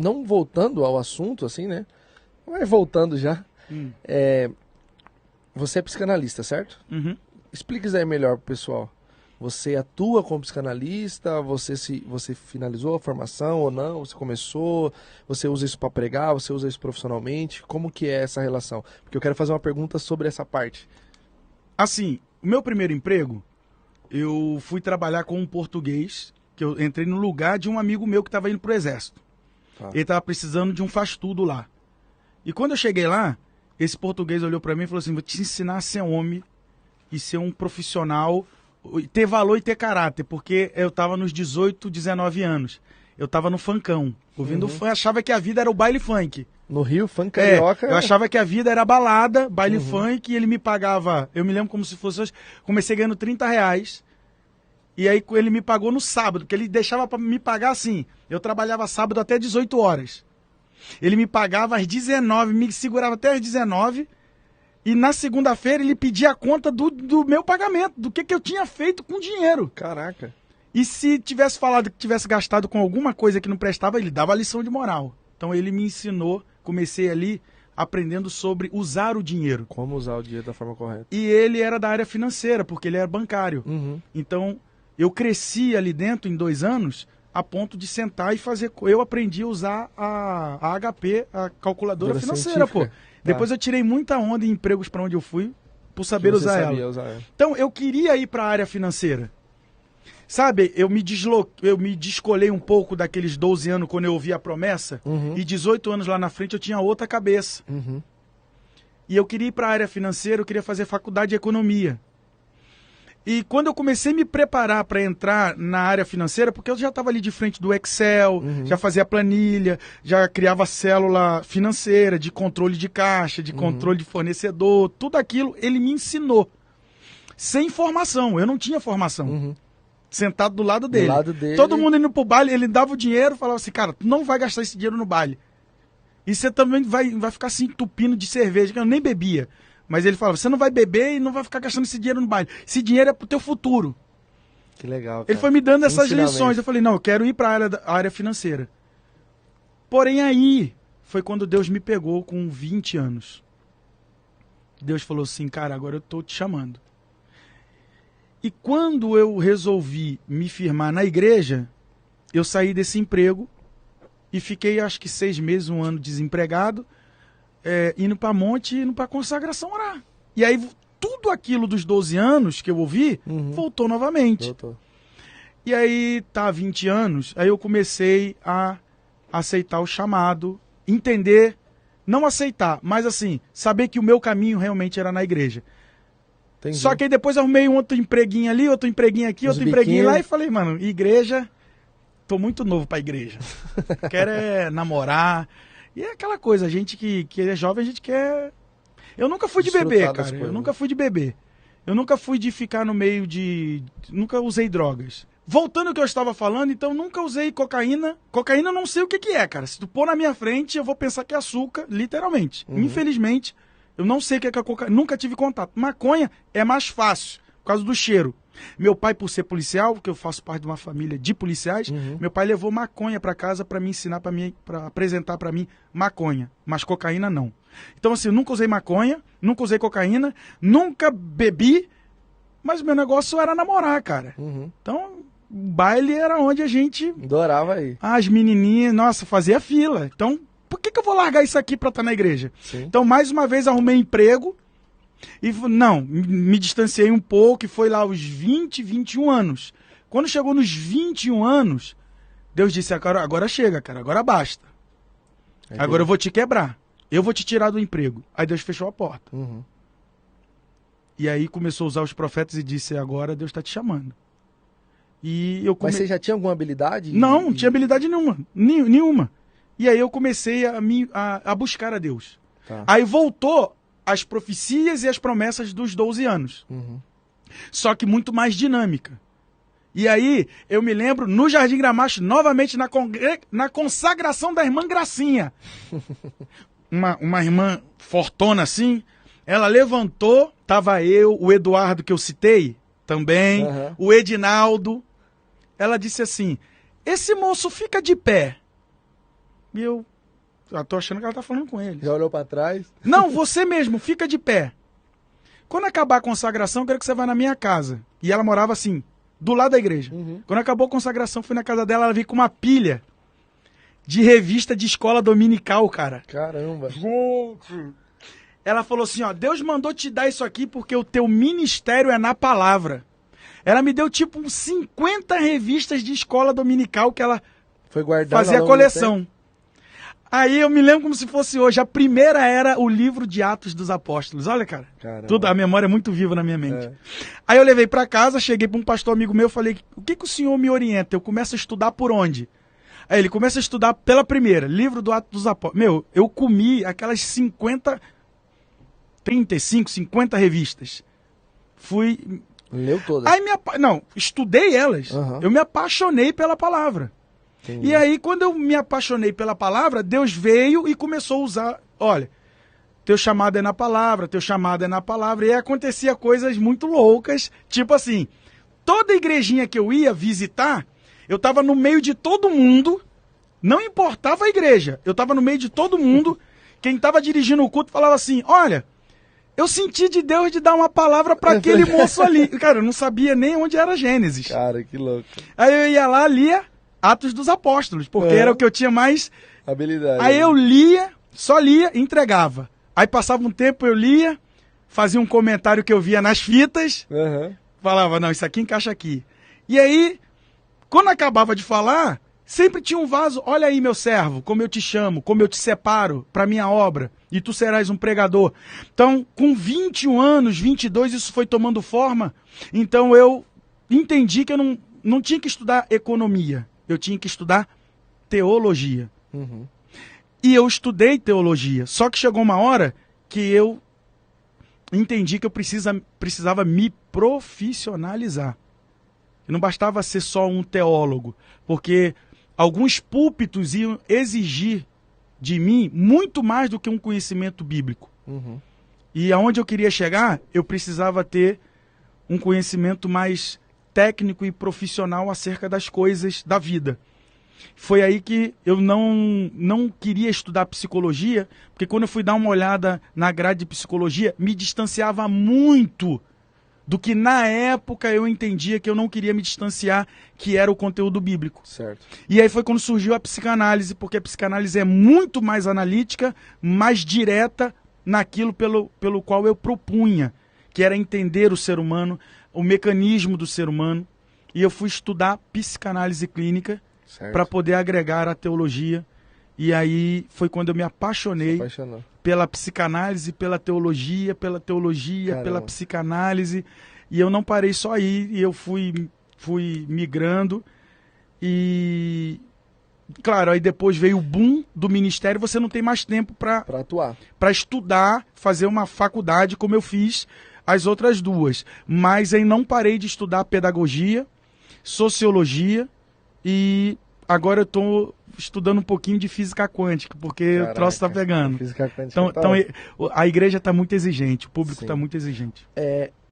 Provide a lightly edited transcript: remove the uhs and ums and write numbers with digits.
não voltando ao assunto, assim, né? Mas voltando já. Você é psicanalista, certo? Uhum. Explique isso aí melhor pro pessoal. Você atua como psicanalista? Você finalizou a formação ou não? Você começou? Você usa isso para pregar? Você usa isso profissionalmente? Como que é essa relação? Porque eu quero fazer uma pergunta sobre essa parte. Assim, o meu primeiro emprego, eu fui trabalhar com um português, que eu entrei no lugar de um amigo meu que estava indo pro exército. Tá. Ele estava precisando de um faz-tudo lá. E quando eu cheguei lá, esse português olhou para mim e falou assim: vou te ensinar a ser homem e ser um profissional, ter valor e ter caráter, porque eu tava nos 18, 19 anos. Eu tava no funkão, ouvindo funk, achava que a vida era o baile funk. No Rio, funk carioca... Eu achava que a vida era balada, baile funk, e ele me pagava, eu me lembro como se fosse hoje, comecei ganhando R$30, e aí ele me pagou no sábado, porque ele deixava para me pagar assim, eu trabalhava sábado até 18 horas. Ele me pagava às 19, me segurava até às 19, e na segunda-feira ele pedia a conta do meu pagamento, do que eu tinha feito com o dinheiro. Caraca. E se tivesse falado que tivesse gastado com alguma coisa que não prestava, ele dava lição de moral. Então ele me ensinou, comecei ali aprendendo sobre usar o dinheiro. Como usar o dinheiro da forma correta. E ele era da área financeira, porque ele era bancário. Uhum. Então eu cresci ali dentro em 2 anos, a ponto de sentar e fazer... Eu aprendi a usar a HP, a calculadora financeira, pô. Depois eu tirei muita onda em empregos para onde eu fui, por saber usar ela. Então, eu queria ir para a área financeira. Sabe, eu me descolei um pouco daqueles 12 anos quando eu ouvi a promessa, e 18 anos lá na frente eu tinha outra cabeça. E eu queria ir para a área financeira, eu queria fazer faculdade de economia. E quando eu comecei a me preparar para entrar na área financeira, porque eu já estava ali de frente do Excel, já fazia planilha, já criava célula financeira, de controle de caixa, de controle de fornecedor, tudo aquilo ele me ensinou. Sem formação, eu não tinha formação. Sentado do lado dele. Todo mundo indo pro baile, ele dava o dinheiro e falava assim: cara, tu não vai gastar esse dinheiro no baile. E você também vai ficar se entupindo de cerveja, que eu nem bebia. Mas ele falava: você não vai beber e não vai ficar gastando esse dinheiro no baile. Esse dinheiro é pro teu futuro. Que legal, cara. Ele foi me dando essas lições. Eu falei: não, eu quero ir para a área financeira. Porém, aí foi quando Deus me pegou com 20 anos. Deus falou assim: cara, agora eu tô te chamando. E quando eu resolvi me firmar na igreja, eu saí desse emprego e fiquei, acho que 6 meses, 1 ano desempregado, indo para monte, indo para consagração orar. E aí tudo aquilo dos 12 anos que eu ouvi, voltou novamente. Voltou. E aí, 20 anos, aí eu comecei a aceitar o chamado, entender, não aceitar, mas assim, saber que o meu caminho realmente era na igreja. Entendi. Só que aí depois eu arrumei um outro empreguinho ali, outro empreguinho aqui, outro empreguinho lá, e falei: mano, igreja, tô muito novo pra igreja. Quero namorar. E é aquela coisa, a gente que é jovem, a gente quer... Eu nunca fui de beber, cara. Eu nunca fui de beber. Eu nunca fui de ficar no meio de... Nunca usei drogas. Voltando ao que eu estava falando, então nunca usei cocaína. Cocaína eu não sei o que é, cara. Se tu pôr na minha frente, eu vou pensar que é açúcar, literalmente. Infelizmente, eu não sei o que é cocaína. Nunca tive contato. Maconha é mais fácil, por causa do cheiro. Meu pai, por ser policial, porque eu faço parte de uma família de policiais, meu pai levou maconha para casa para me ensinar, para apresentar para mim maconha, mas cocaína não. Então assim, eu nunca usei maconha, nunca usei cocaína, nunca bebi, mas meu negócio era namorar, cara. Então, o baile era onde a gente... Adorava aí. As menininhas, nossa, fazia fila. Então, por que eu vou largar isso aqui para estar na igreja? Sim. Então, mais uma vez, arrumei emprego. E não, me distanciei um pouco e foi lá aos 20, 21 anos. Quando chegou nos 21 anos, Deus disse: agora chega, cara, agora basta. Agora eu vou te quebrar. Eu vou te tirar do emprego. Aí Deus fechou a porta. E aí começou a usar os profetas e disse: agora Deus está te chamando. E eu Mas você já tinha alguma habilidade? Não, não tinha habilidade nenhuma. Nenhuma. E aí eu comecei a buscar a Deus. Tá. Aí voltou as profecias e as promessas dos 12 anos. Só que muito mais dinâmica. E aí, eu me lembro, no Jardim Gramacho, novamente na consagração da irmã Gracinha. Uma irmã fortona assim, ela levantou, tava eu, o Eduardo que eu citei também, o Edinaldo. Ela disse assim: esse moço fica de pé. E eu tô achando que ela tá falando com eles. Já olhou pra trás? Não, você mesmo, fica de pé. Quando acabar a consagração, eu quero que você vá na minha casa. E ela morava assim, do lado da igreja. Quando acabou a consagração, fui na casa dela, ela veio com uma pilha de revista de escola dominical, cara. Caramba. Gente! Ela falou assim, ó, Deus mandou te dar isso aqui porque o teu ministério é na palavra. Ela me deu tipo uns 50 revistas de escola dominical que ela foi fazia a coleção. Aí eu me lembro como se fosse hoje. A primeira era o livro de Atos dos Apóstolos. Olha, cara, tudo, a memória é muito viva na minha mente. Aí eu levei pra casa, cheguei pra um pastor amigo meu, falei, o que o senhor me orienta? Eu começo a estudar por onde? Aí ele começa a estudar pela primeira, livro do Atos dos Apóstolos. Meu, eu comi aquelas 50 revistas. Fui... Leu todas? Aí não, estudei elas. Eu me apaixonei pela palavra. Entendi. E aí, quando eu me apaixonei pela palavra, Deus veio e começou a usar, olha, teu chamado é na palavra, teu chamado é na palavra. E aí acontecia coisas muito loucas, tipo assim, toda igrejinha que eu ia visitar, eu tava no meio de todo mundo, não importava a igreja, eu tava no meio de todo mundo, quem tava dirigindo o culto falava assim, olha, eu senti de Deus de dar uma palavra para aquele moço ali. Cara, eu não sabia nem onde era Gênesis. Cara, que louco. Aí eu ia lá, lia Atos dos Apóstolos, porque era o que eu tinha mais habilidade. Aí eu lia, só lia e entregava. Aí passava um tempo, eu lia, fazia um comentário que eu via nas fitas, falava, não, isso aqui encaixa aqui. E aí, quando acabava de falar, sempre tinha um vaso, olha aí, meu servo, como eu te chamo, como eu te separo para minha obra, e tu serás um pregador. Então, com 21 anos, 22, isso foi tomando forma. Então eu entendi que eu não tinha que estudar economia, eu tinha que estudar teologia. E eu estudei teologia, só que chegou uma hora que eu entendi que eu precisava me profissionalizar. Não bastava ser só um teólogo, porque alguns púlpitos iam exigir de mim muito mais do que um conhecimento bíblico. E aonde eu queria chegar, eu precisava ter um conhecimento mais técnico e profissional acerca das coisas da vida. Foi aí que eu não queria estudar psicologia, porque quando eu fui dar uma olhada na grade de psicologia, me distanciava muito do que na época eu entendia que eu não queria me distanciar, que era o conteúdo bíblico. Certo. E aí foi quando surgiu a psicanálise, porque a psicanálise é muito mais analítica, mais direta naquilo pelo qual eu propunha, que era entender o ser humano, o mecanismo do ser humano. E eu fui estudar psicanálise clínica para poder agregar a teologia. E aí foi quando eu me apaixonei pela psicanálise, pela teologia, pela psicanálise. E eu não parei só aí, e eu fui migrando. E, claro, aí depois veio o boom do ministério, você não tem mais tempo para atuar, para estudar, fazer uma faculdade como eu fiz as outras duas. Mas aí não parei de estudar pedagogia, sociologia, e agora eu estou estudando um pouquinho de física quântica, porque o troço está pegando. Física quântica então a igreja está muito exigente, o público está muito exigente.